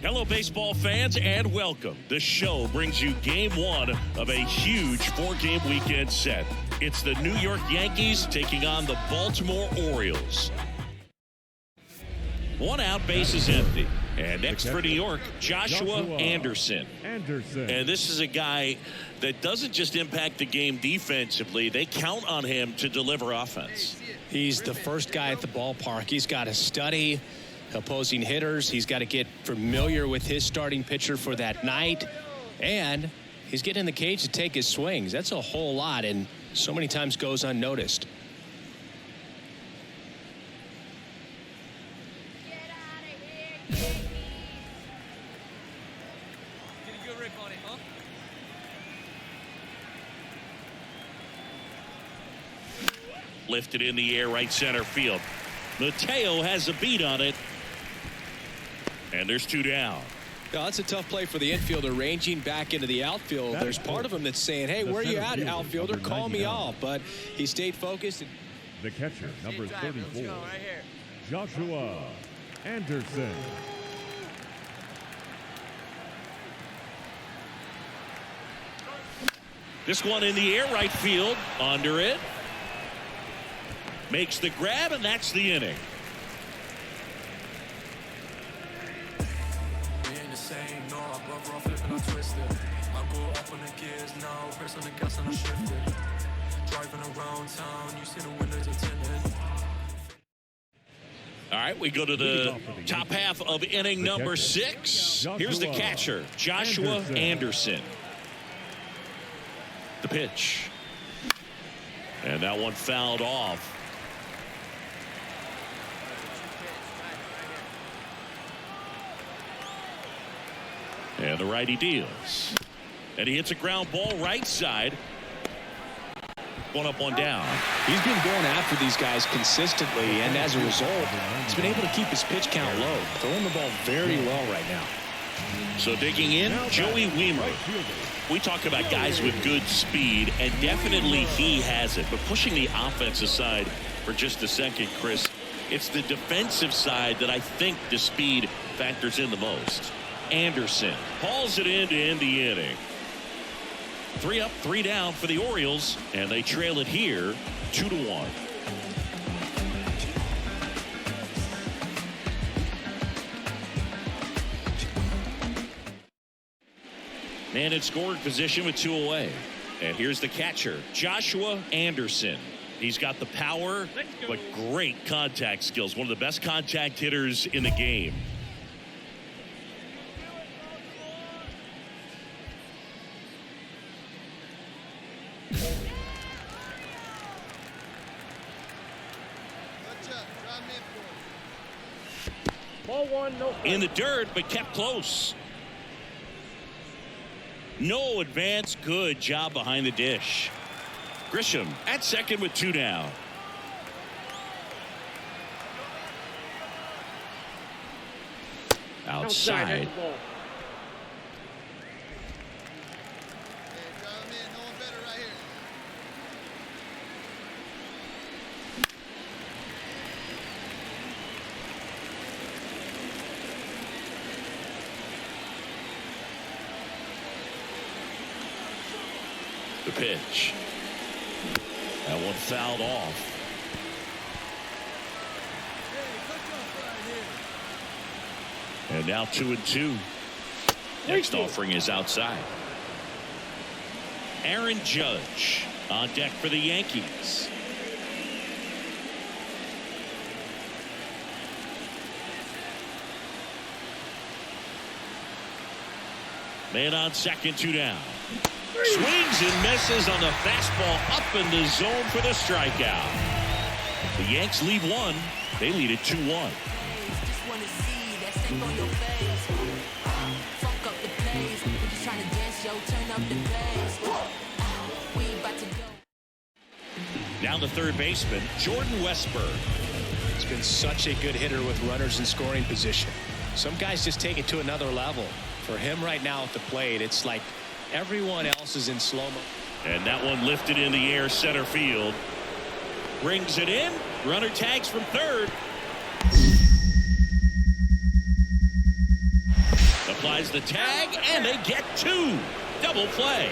Hello, baseball fans, and welcome. The show brings you game one of a huge four-game weekend set. It's the New York Yankees taking on the Baltimore Orioles. One out, base is empty. And next for New York, Joshua Anderson. And this is a guy that doesn't just impact the game defensively. They count on him to deliver offense. He's the first guy at the ballpark. He's got to study opposing hitters. He's got to get familiar with his starting pitcher for that night. And he's getting in the cage to take his swings. That's a whole lot, and so many times goes unnoticed. Lifted in the air, right center field. Mateo has a beat on it. And there's two down. Yeah, that's a tough play for the infielder, ranging back into the outfield. There's part of him that's saying, hey, where are you at, outfielder? Call me off. But he stayed focused. The catcher, number 34, Joshua Anderson. This one in the air, right field, under it. Makes the grab, and that's the inning. All right, we go to the top half of inning number 6. Here's the catcher, Joshua Anderson. The pitch. And that one fouled off. And the righty deals. And he hits a ground ball right side. One up, one down. He's been going after these guys consistently, and as a result, he's been able to keep his pitch count low. Throwing the ball very well right now. So digging in, Joey Wiemer. We talk about guys with good speed, and definitely he has it. But pushing the offense aside for just a second, Chris, it's the defensive side that I think the speed factors in the most. Anderson hauls it in to end the inning. 3 up, 3 down for the Orioles, and they trail it here 2-1. Man in scoring position with 2 away. And here's the catcher, Joshua Anderson. He's got the power, but great contact skills. One of the best contact hitters in the game. In the dirt, but kept close. No advance. Good job behind the dish. Grisham at second with 2 down. Outside. The pitch. That one fouled off. And now 2-2. Next offering is outside. Aaron Judge on deck for the Yankees. Man on second, 2 down. Swings and misses on the fastball up in the zone for the strikeout. The Yanks lead 1. They lead it 2-1. Down the third baseman, Jordan Westburg. He's been such a good hitter with runners in scoring position. Some guys just take it to another level. For him right now at the plate, it's like everyone else is in slow-mo. And that one lifted in the air, center field. Brings it in. Runner tags from third. tries the tag, and they get 2. Double play.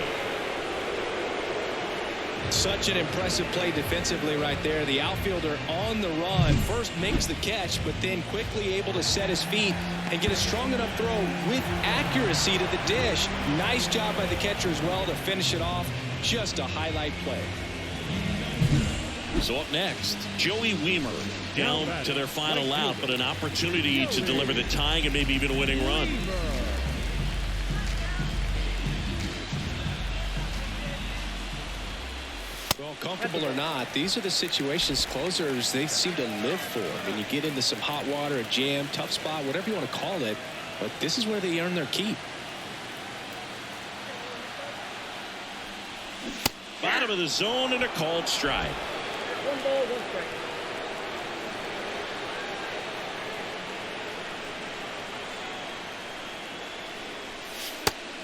Such an impressive play defensively right there. The outfielder on the run first makes the catch, but then quickly able to set his feet and get a strong enough throw with accuracy to the dish. Nice job by the catcher as well to finish it off. Just a highlight play. So up next, Joey Wiemer down to their final out, but an opportunity to deliver the tying and maybe even a winning run. Well, comfortable or not, these are the situations closers they seem to live for. When you get into some hot water, a jam, tough spot, whatever you want to call it, but this is where they earn their keep. Bottom of the zone and a called strike. 1 ball, 1 strike.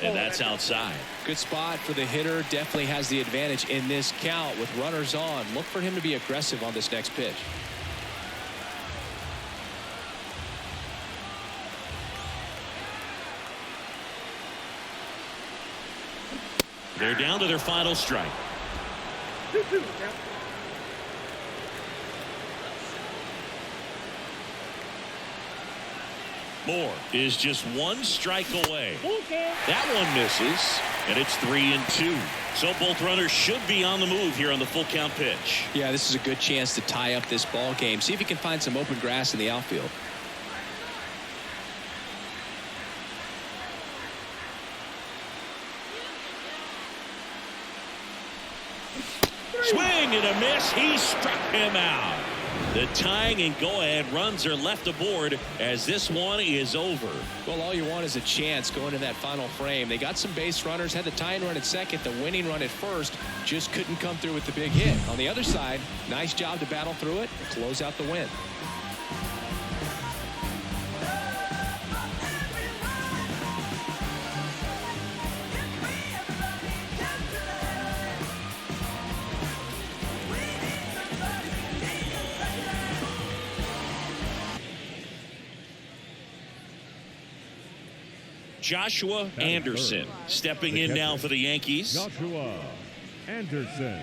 And that's outside. Good spot for the hitter. Definitely has the advantage in this count with runners on. Look for him to be aggressive on this next pitch. They're down to their final strike. 2-2. Moore is just 1 strike away. That one misses, and it's 3-2. So both runners should be on the move here on the full count pitch. Yeah, this is a good chance to tie up this ball game. See if he can find some open grass in the outfield. Swing and a miss. He struck him out. The tying and go-ahead runs are left aboard as this one is over. Well, all you want is a chance going to that final frame. They got some base runners, had the tying run at second, the winning run at first, just couldn't come through with the big hit. On the other side, nice job to battle through it and close out the win. Joshua Anderson stepping in now for the Yankees. Joshua Anderson.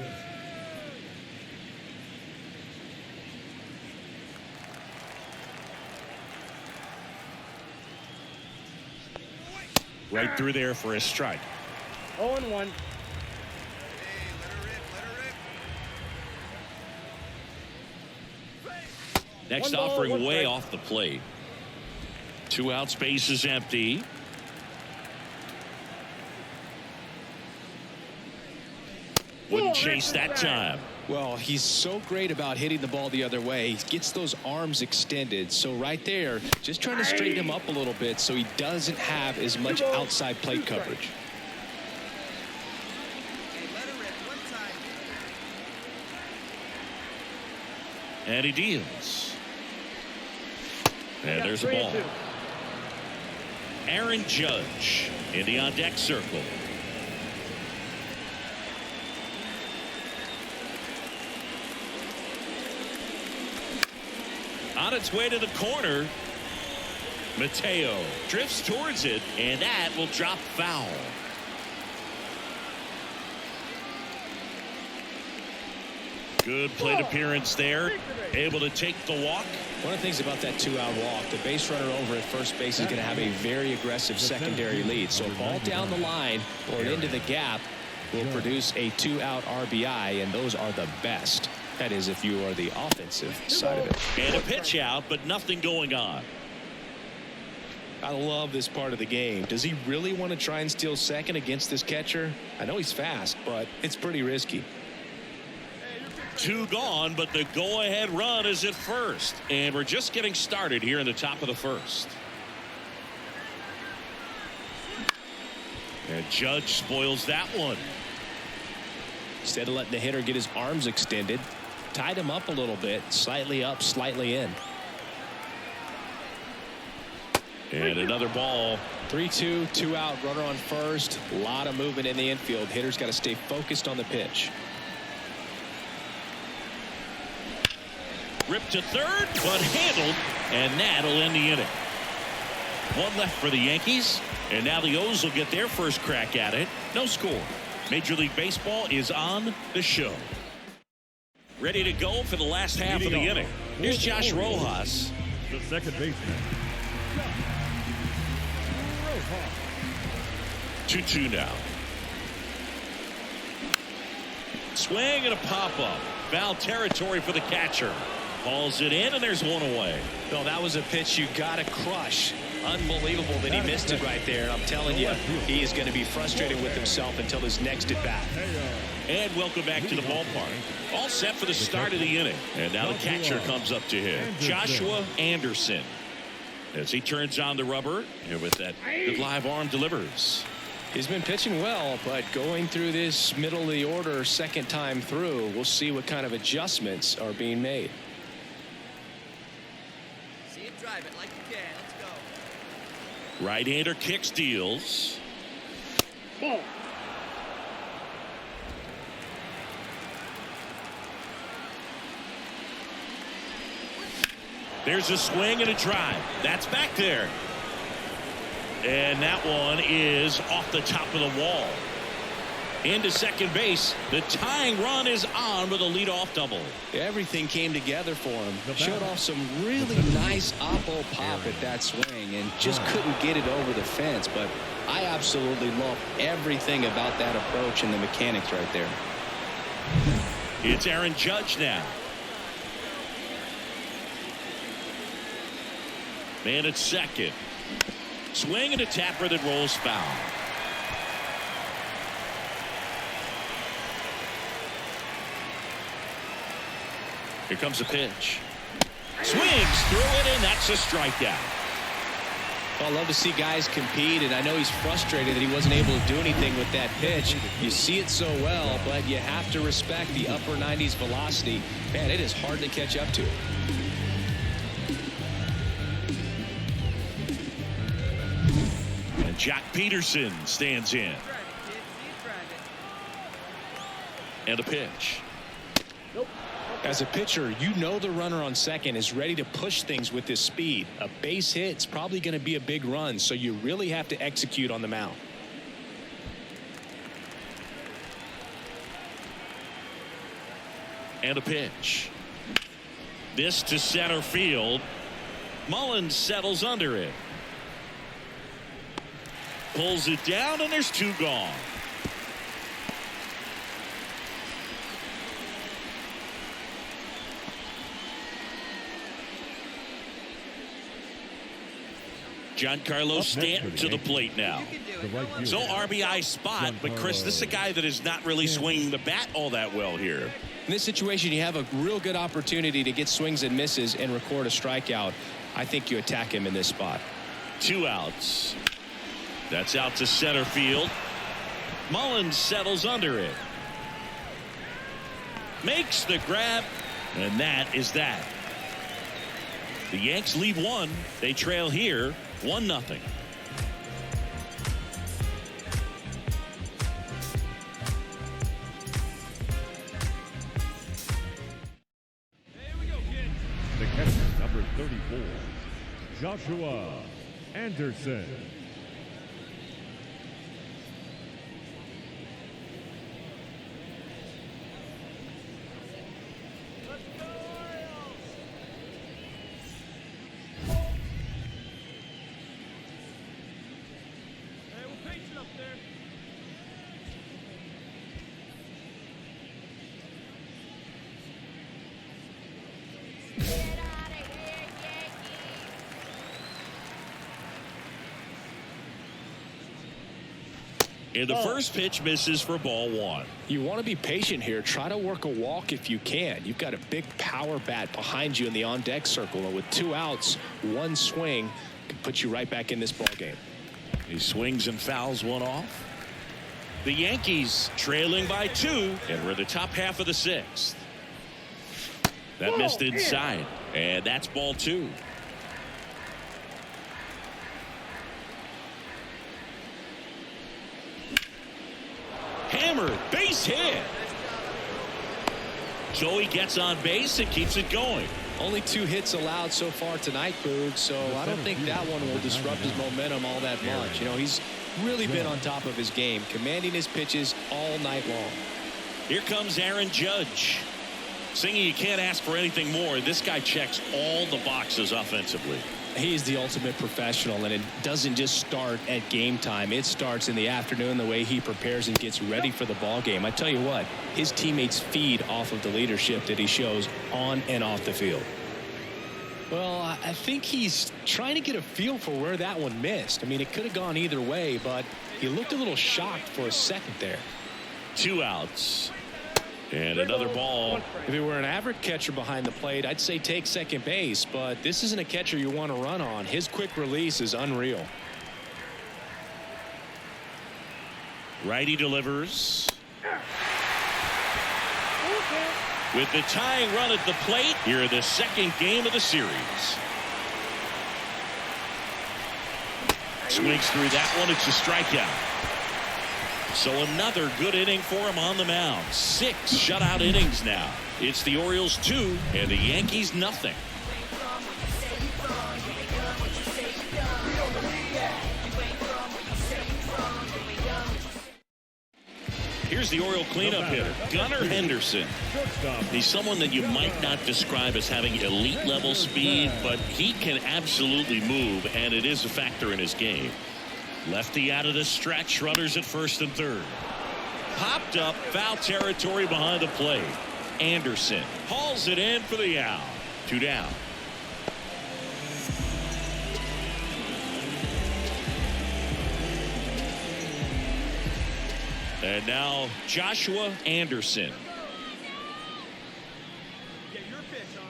Right through there for a strike. 0-1. Next 1 ball, offering 1 way strike. off the plate. 2 out, space is empty. Wouldn't chase that time. Well, he's so great about hitting the ball the other way. He gets those arms extended. So right there, just trying to straighten him up a little bit so he doesn't have as much outside plate coverage. And he deals. And there's a ball. Aaron Judge in the on-deck circle. On its way to the corner. Mateo drifts towards it, and that will drop foul. Good plate appearance there. Able to take the walk. One of the things about that 2-out walk, the base runner over at first base is going to have a very aggressive secondary lead. So a ball down the line or into the gap will produce a 2-out RBI, and those are the best. That is if you are the offensive side of it. And a pitch out, but nothing going on. I love this part of the game. Does he really want to try and steal second against this catcher? I know he's fast, but it's pretty risky. 2 gone, but the go-ahead run is at first. And we're just getting started here in the top of the first. And Judge spoils that one. Instead of letting the hitter get his arms extended, tied him up a little bit, slightly up, slightly in. And another ball. 3-2, 2-out, runner on first. A lot of movement in the infield. Hitter's got to stay focused on the pitch. Ripped to third, but handled, and that'll end the inning. One left for the Yankees, and now the O's will get their first crack at it. No score. Major League Baseball is on the show. Ready to go for the last half of the inning. Here's Josh Rojas. The second baseman. 2-2 now. Swing and a pop-up. Foul territory for the catcher. Hauls it in, and there's one away. Well, that was a pitch you got to crush. Unbelievable that he missed it right there. I'm telling you, he is going to be frustrated with himself until his next at-bat. And welcome back to the ballpark. All set for the start of the inning. And now the catcher comes up to him, Joshua Anderson. As he turns on the rubber, and with that good live arm delivers. He's been pitching well, but going through this middle of the order second time through, we'll see what kind of adjustments are being made. See him drive it like you can. Let's go. Right-hander kick steals. Ball. There's a swing and a drive. That's back there. And that one is off the top of the wall. Into second base. The tying run is on with a leadoff double. Everything came together for him. Showed off some really nice oppo pop at that swing and just couldn't get it over the fence. But I absolutely love everything about that approach and the mechanics right there. It's Aaron Judge now. Man at second. Swing and a tapper that rolls foul. Here comes a pitch. Swings through it, and that's a strikeout. Well, I love to see guys compete, and I know he's frustrated that he wasn't able to do anything with that pitch. You see it so well, but you have to respect the upper 90s velocity. Man, it is hard to catch up to. And Jack Peterson stands in. And a pitch. As a pitcher, you know the runner on second is ready to push things with his speed. A base hit's probably going to be a big run, so you really have to execute on the mound. And a pitch. This to center field. Mullins settles under it. Pulls it down, and there's two gone. Giancarlo Stanton to the plate now. So RBI spot, but Chris, this is a guy that is not really swinging the bat all that well here. In this situation, you have a real good opportunity to get swings and misses and record a strikeout. I think you attack him in this spot. 2 outs. That's out to center field. Mullins settles under it. Makes the grab, and that is that. The Yanks lead one. They trail here 1-0. The catcher, number 34, Joshua Anderson. And the first pitch misses for ball 1. You want to be patient here. Try to work a walk if you can. You've got a big power bat behind you in the on-deck circle. And with 2 outs, 1 swing can put you right back in this ball game. He swings and fouls one off. The Yankees trailing by 2, and we're in the top half of the 6th. That missed inside, and that's ball 2. Hammered, base hit. Joey gets on base and keeps it going. Only 2 hits allowed so far tonight, Boog, so I don't think that one will disrupt his momentum all that much. You know, he's really been on top of his game, commanding his pitches all night long. Here comes Aaron Judge. Singing, you can't ask for anything more. This guy checks all the boxes offensively. He's the ultimate professional, and it doesn't just start at game time. It starts in the afternoon, the way he prepares and gets ready for the ball game. I tell you what, his teammates feed off of the leadership that he shows on and off the field. Well, I think he's trying to get a feel for where that one missed. I mean, it could have gone either way, but he looked a little shocked for a second there. 2 outs. And another ball. If it were an average catcher behind the plate, I'd say take second base, but this isn't a catcher you want to run on. His quick release is unreal. Righty delivers. With the tying run at the plate, here the second game of the series. Swings through that one. It's a strikeout. So another good inning for him on the mound. 6 shutout innings now. It's the Orioles 2 and the Yankees nothing. Here's the Oriole cleanup hitter, Gunnar Henderson. He's someone that you might not describe as having elite level speed, but he can absolutely move, and it is a factor in his game. Lefty out of the stretch, runners at first and third. Popped up, foul territory behind the plate. Anderson hauls it in for the out. 2 down. And now Joshua Anderson. Get your pitch, huh?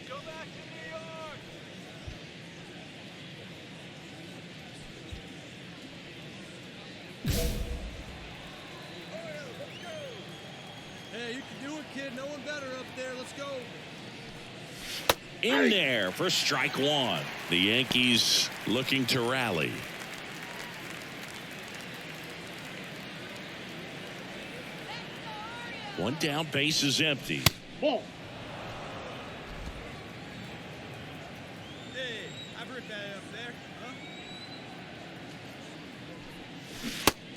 Go back to New York. Hey, you can do it, kid. No one better up there. Let's go. In there for strike 1. The Yankees looking to rally. One down, base is empty. Ball. Hey, I ripped that up there, huh?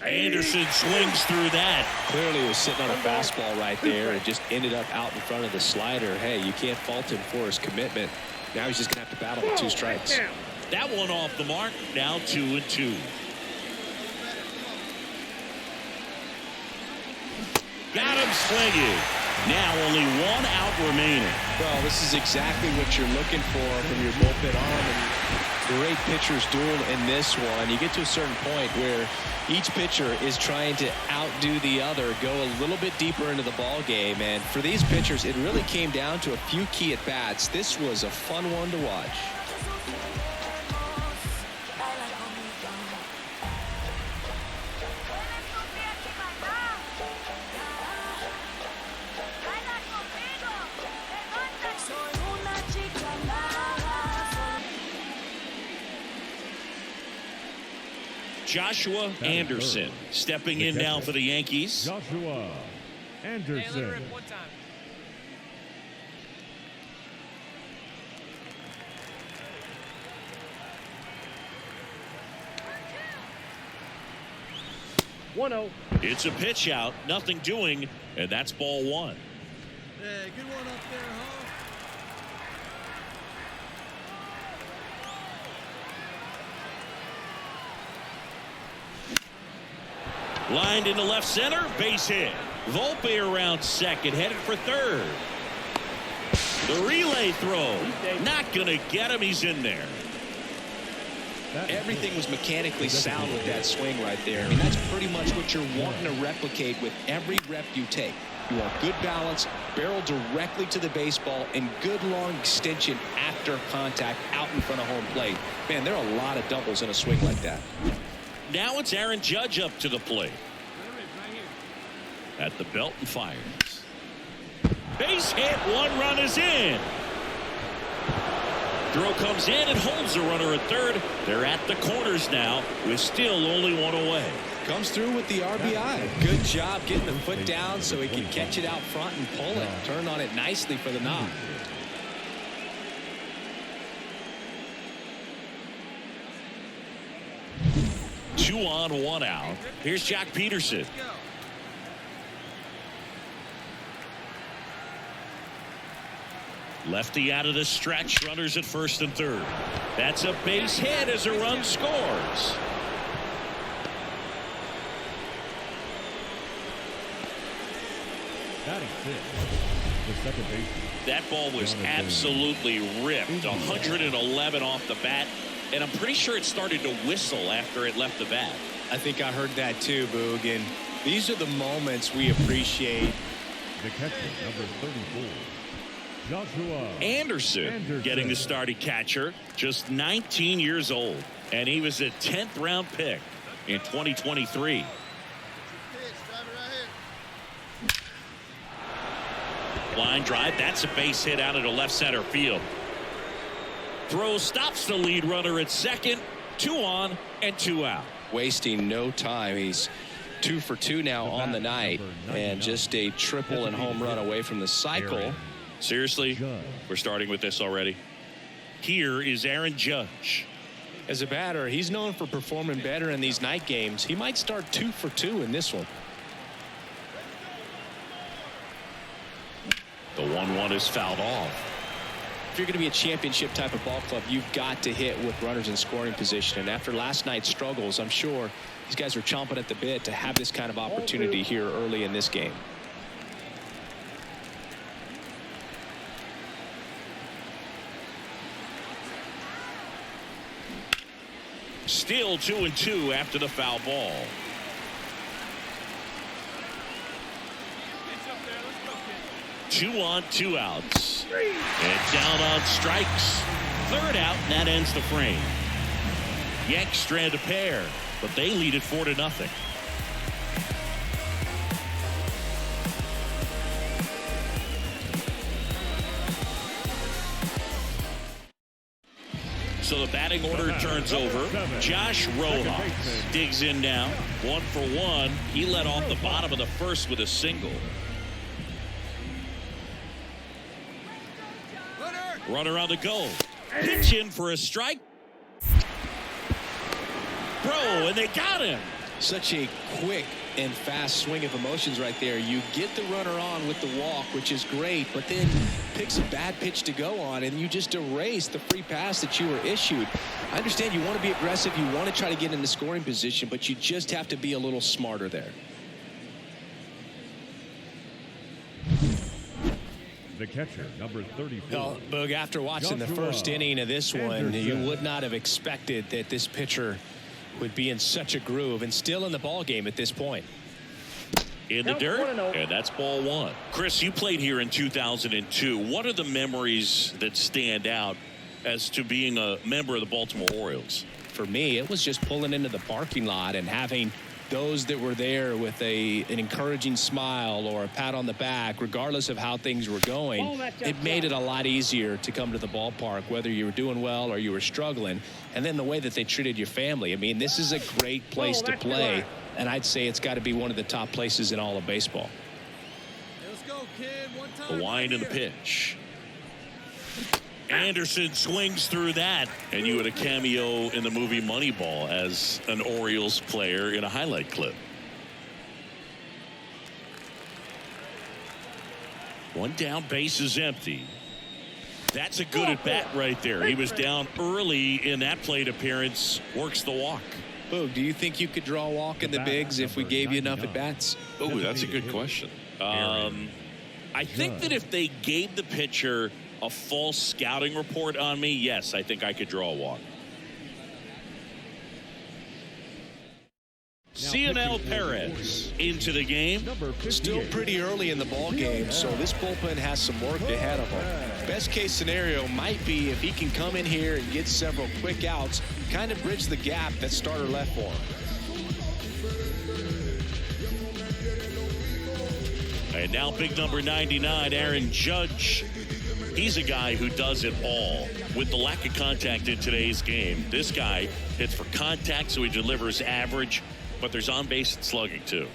Anderson swings through that. Clearly he was sitting on a fastball right there and just ended up out in front of the slider. Hey, you can't fault him for his commitment. Now he's just going to have to battle with 2 strikes. That one off the mark. Now 2-2. Got him swinging. Now only 1 out remaining. Well, this is exactly what you're looking for from your bullpen arm, and great pitchers duel in this one. You get to a certain point where each pitcher is trying to outdo the other, go a little bit deeper into the ball game, and for these pitchers it really came down to a few key at bats. This was a fun one to watch. Joshua Anderson stepping in now for the Yankees. Joshua Anderson. 1-0. It's a pitch out, nothing doing, and that's ball 1. Hey, good one up there, huh? Lined into left center, base hit. Volpe around second, headed for third. The relay throw, not going to get him. He's in there. Everything was mechanically sound with that swing right there. I mean, that's pretty much what you're wanting to replicate with every rep you take. You want good balance, barrel directly to the baseball, and good long extension after contact out in front of home plate. Man, there are a lot of doubles in a swing like that. Now it's Aaron Judge up to the plate. At the belt and fires. Base hit, 1 run is in. Throw comes in and holds the runner at third. They're at the corners now with still only one away. Comes through with the RBI. Good job getting the foot down so he can catch it out front and pull it. Turn on it nicely for the knock. Two on, one out. Here's Jack Peterson. Lefty out of the stretch. Runners at first and third. That's a base hit as a run scores. The second baseman. That ball was absolutely ripped. 111 off the bat. And I'm pretty sure it started to whistle after it left the bat. I think I heard that too, Boog. And these are the moments we appreciate. The catcher, number 34. Joshua Anderson getting the start at catcher, just 19 years old, and he was a 10th round pick in 2023. Line drive, that's a base hit out into left center field. Throw stops the lead runner at second. 2 on and 2 out. Wasting no time. He's 2 for 2 now on the night, and just a triple and home run away from the cycle. Seriously, we're starting with this already. Here is Aaron Judge. As a batter, he's known for performing better in these night games. He might start 2 for 2 in this one. The 1-1 is fouled off. If you're going to be a championship type of ball club, you've got to hit with runners in scoring position. And after last night's struggles, I'm sure these guys are chomping at the bit to have this kind of opportunity here early in this game. Still 2-2 after the foul ball. Two on, 2 outs. And down on strikes. Third out, and that ends the frame. Yanks strand a pair, but they lead it 4-0. So the batting order turns over. Josh Rojas digs in now. 1 for 1. He led off the bottom of the first with a single. Runner on the go. Pitch in for a strike. Throw, and they got him. Such a quick and fast swing of emotions right there. You get the runner on with the walk, which is great, but then picks a bad pitch to go on, and you just erase the free pass that you were issued. I understand you want to be aggressive. You want to try to get into scoring position, but you just have to be a little smarter there. The catcher, number 34. Well, Boog, after watching the first inning of this one, you would not have expected that this pitcher would be in such a groove and still in the ball game at this point. In the dirt, and that's ball 1. Chris, you played here in 2002. What are the memories that stand out as to being a member of the Baltimore Orioles? For me, it was just pulling into the parking lot and having those that were there with an encouraging smile or a pat on the back, regardless of how things were going. It made it a lot easier to come to the ballpark, whether you were doing well or you were struggling. And then the way that they treated your family. I mean, this is a great place to play, and I'd say it's got to be one of the top places in all of baseball. Let's go, kid. One time. The wind and the pitch. Anderson swings through that, and you had a cameo in the movie Moneyball as an Orioles player in a highlight clip. One down, base is empty. That's a good at bat right there. He was down early in that plate appearance, works the walk. Boog, do you think you could draw a walk in the bigs if we gave you enough at bats? Oh, that's a good question. I think that if they gave the pitcher a false scouting report on me, yes, I think I could draw a walk. Cionel Perez into the game. Still pretty early in the ball game, so this bullpen has some work ahead of him. Best case scenario might be if he can come in here and get several quick outs, kind of bridge the gap that starter left for him. And now big number 99, Aaron Judge, He's a guy who does it all. With the lack of contact in today's game, this guy hits for contact, so he delivers average, but there's on-base slugging, too.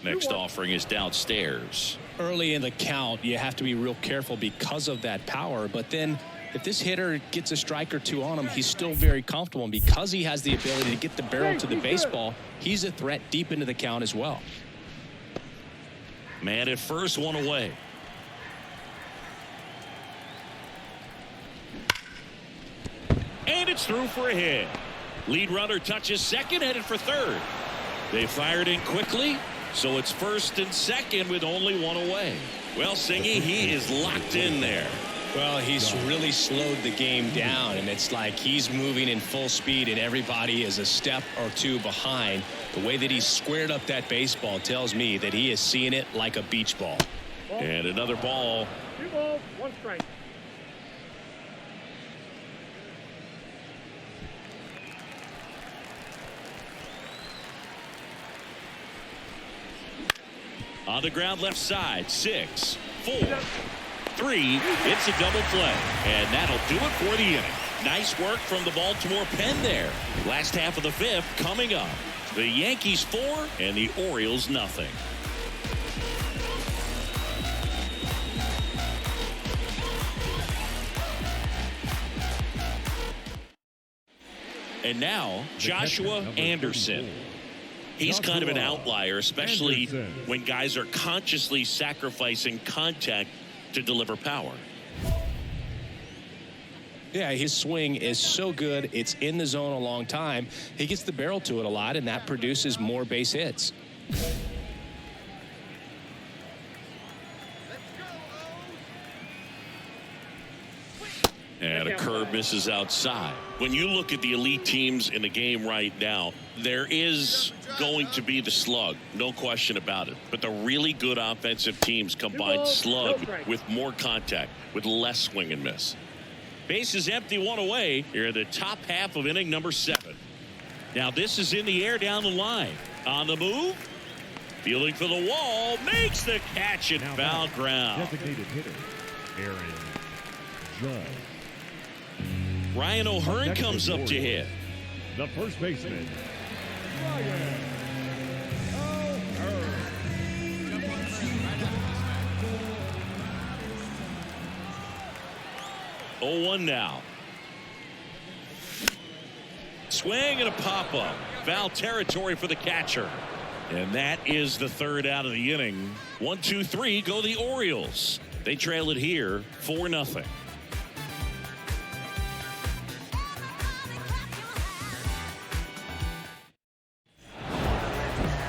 Next offering is downstairs. Early in the count, you have to be real careful because of that power, but then if this hitter gets a strike or two on him, he's still very comfortable, and because he has the ability to get the barrel to the baseball, he's a threat deep into the count as well. Man at first, one away. And it's through for a hit. Lead runner touches second, headed for third. They fired in quickly, so it's first and second with only one away. Well, Singy, he is locked in there. Well, he's really slowed the game down, and it's like he's moving in full speed and everybody is a step or two behind. The way that he's squared up that baseball tells me that he is seeing it like a beach ball. And another ball. 2 balls, 1 strike. On the ground left side, 6, 4, 3. It's a double play. And that'll do it for the inning. Nice work from the Baltimore pen there. Last half of the 5th coming up. The Yankees 4 and the Orioles nothing. And now Joshua Anderson. He's kind of an outlier, especially when guys are consciously sacrificing contact to deliver power. Yeah, his swing is so good. It's in the zone a long time. He gets the barrel to it a lot, and that produces more base hits. And a curve misses outside. When you look at the elite teams in the game right now, there is going to be the slug, no question about it. But the really good offensive teams combine slug with more contact, with less swing and miss. Base is empty, 1 away. Here in the top half of inning number 7. Now this is in the air down the line. On the move. Fielding for the wall. Makes the catch at foul ground. Designated hitter, Aaron Judge. Ryan O'Hearn comes up to hit. The first baseman, Ryan O'Hearn. 0-1 now. Swing and a pop-up. Foul territory for the catcher. And that is the 3rd out of the inning. 1, 2, 3 go the Orioles. They trail it here 4-0.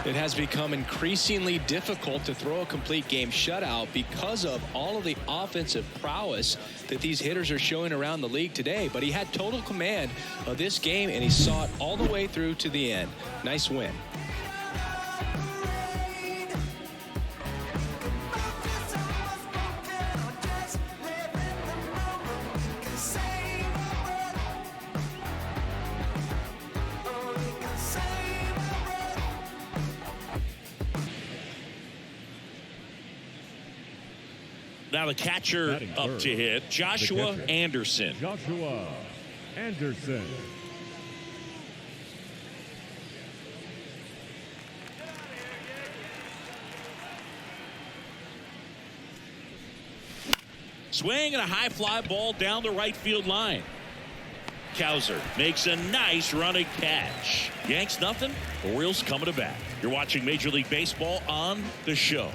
It has become increasingly difficult to throw a complete game shutout because of all of the offensive prowess that these hitters are showing around the league today. But he had total command of this game, and he saw it all the way through to the end. Nice win. Now the catcher up to hit, Joshua Anderson. Joshua Anderson. Swing and a high fly ball down the right field line. Cowser makes a nice running catch. Yanks nothing. Orioles coming to bat. You're watching Major League Baseball on the show.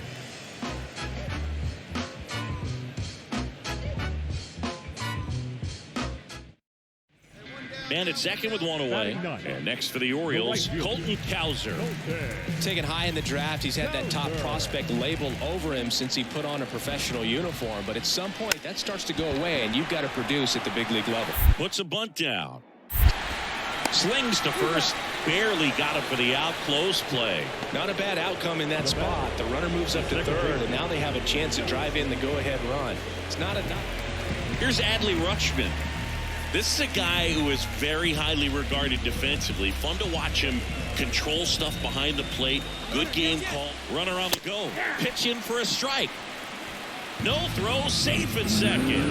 And at second with 1 away. And next for the Orioles, Colton Cowser. Taken high in the draft, he's had that top prospect labeled over him since he put on a professional uniform. But at some point, that starts to go away, and you've got to produce at the big league level. Puts a bunt down. Slings to first. Barely got him for the out. Close play. Not a bad outcome in that spot. The runner moves up to third, and now they have a chance to drive in the go-ahead run. It's not a... Here's Adley Rutschman. This is a guy who is very highly regarded defensively. Fun to watch him control stuff behind the plate. Good game call. Runner on the go. Pitch in for a strike. No throw, safe at second.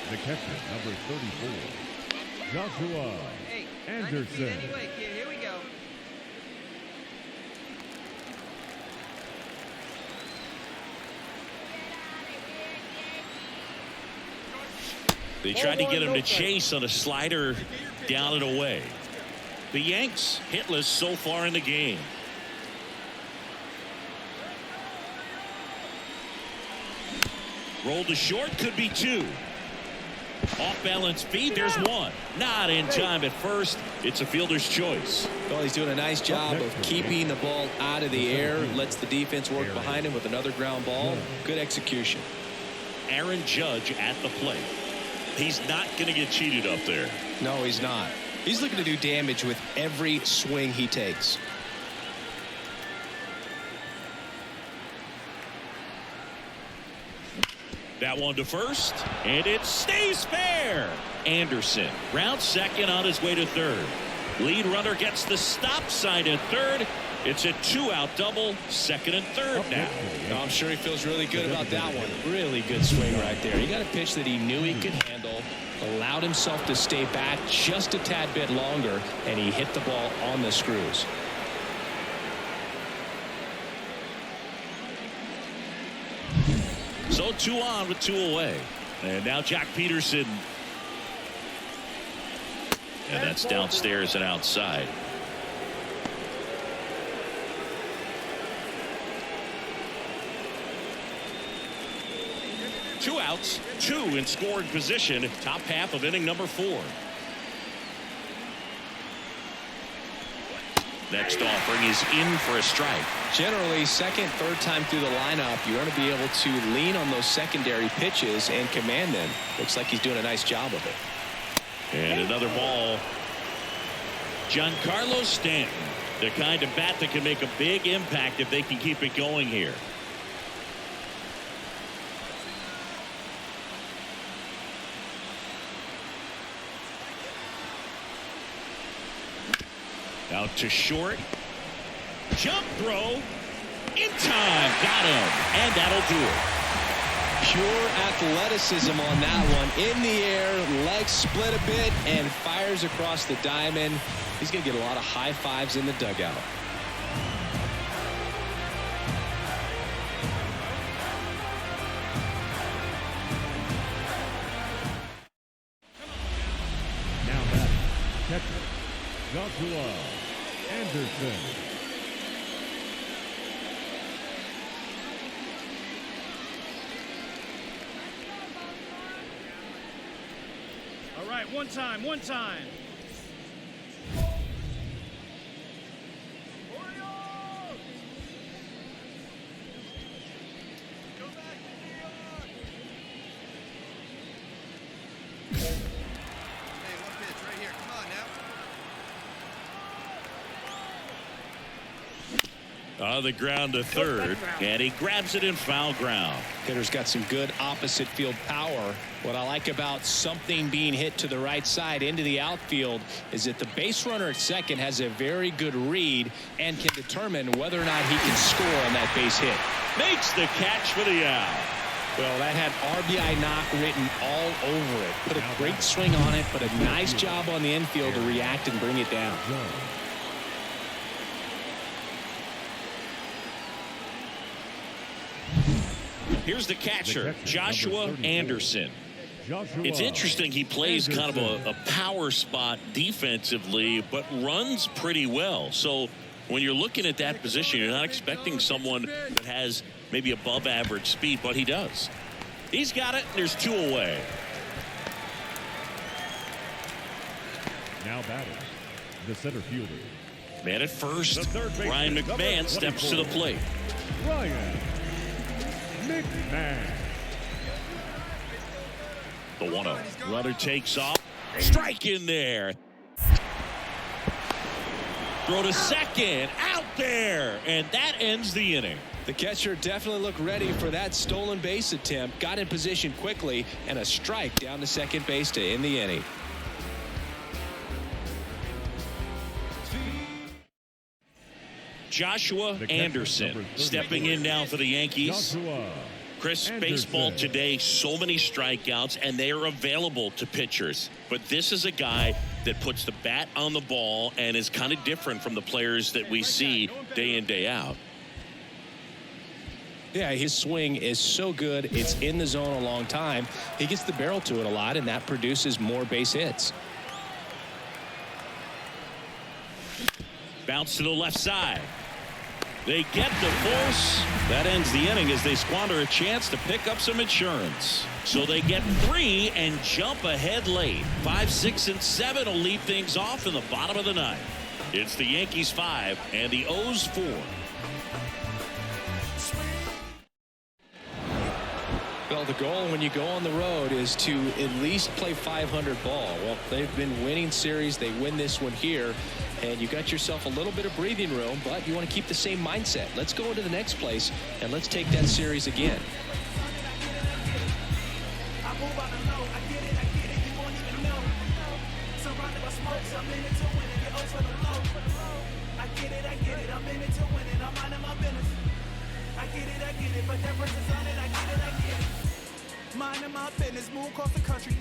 The catcher, number 34, Joshua Anderson. Anyway, kid, here we go. They tried to get him to chase on a slider down and away. The Yanks hitless so far in the game. Rolled to short, could be two. Off balance feed, there's one. Not in time at first. It's a fielder's choice. Well, he's doing a nice job of keeping the ball out of the air. Lets the defense work behind him with another ground ball. Good execution. Aaron Judge at the plate. He's not going to get cheated up there. No, he's not. He's looking to do damage with every swing he takes. That one to first, and it stays fair. Anderson rounds second on his way to third. Lead runner gets the stop sign at third. It's a two-out double, second and third now. I'm sure he feels really good about that one. Really good swing right there. He got a pitch that he knew he could handle, allowed himself to stay back just a tad bit longer, and he hit the ball on the screws. So 2 on with 2 away. And now Jack Peterson. And that's downstairs and outside. Two outs, 2 in scoring position. Top half of inning number 4. Next offering is in for a strike. Generally, second, third time through the lineup, you want to be able to lean on those secondary pitches and command them. Looks like he's doing a nice job of it. And another ball. Giancarlo Stanton, the kind of bat that can make a big impact if they can keep it going here. Out to short. Jump throw. In time. Got him. And that'll do it. Pure athleticism on that one. In the air, legs split a bit, and fires across the diamond. He's going to get a lot of high fives in the dugout. Now back, catcher, Joshua Anderson. All right, one time, one time. On the ground to third, and he grabs it in foul ground. Hitter's got some good opposite field power. What I like about something being hit to the right side into the outfield is that the base runner at second has a very good read and can determine whether or not he can score on that base hit. Makes the catch for the out. Well, that had RBI knock written all over it. Put a great swing on it, but a nice job on the infield to react and bring it down. Here's the catcher, Joshua Anderson. It's interesting, he plays kind of a power spot defensively, but runs pretty well. So when you're looking at that position, you're not expecting someone that has maybe above average speed, but he does. He's got it. There's 2 away. Now batting, the center fielder, Man at first, Ryan McMahon steps to the plate. Ryan McMahon. The 1-0. Runner takes off. Strike in there. Throw to second. Out there. And that ends the inning. The catcher definitely looked ready for that stolen base attempt. Got in position quickly, and a strike down to second base to end the inning. Joshua Anderson stepping in now for the Yankees. Chris, baseball today, so many strikeouts, and they are available to pitchers. But this is a guy that puts the bat on the ball and is kind of different from the players that we see day in, day out. Yeah, his swing is so good. It's in the zone a long time. He gets the barrel to it a lot, and that produces more base hits. Bounce to the left side. They get the force. That ends the inning as they squander a chance to pick up some insurance. So they get 3 and jump ahead late. 5, 6, and 7 will lead things off in the bottom of the ninth. It's the Yankees 5 and the O's 4. Well, the goal when you go on the road is to at least play 500 ball. Well, they've been winning series. They win this one here. And you got yourself a little bit of breathing room, but you want to keep the same mindset. Let's go into the next place, and let's take that series again. Minding my business, move across the country.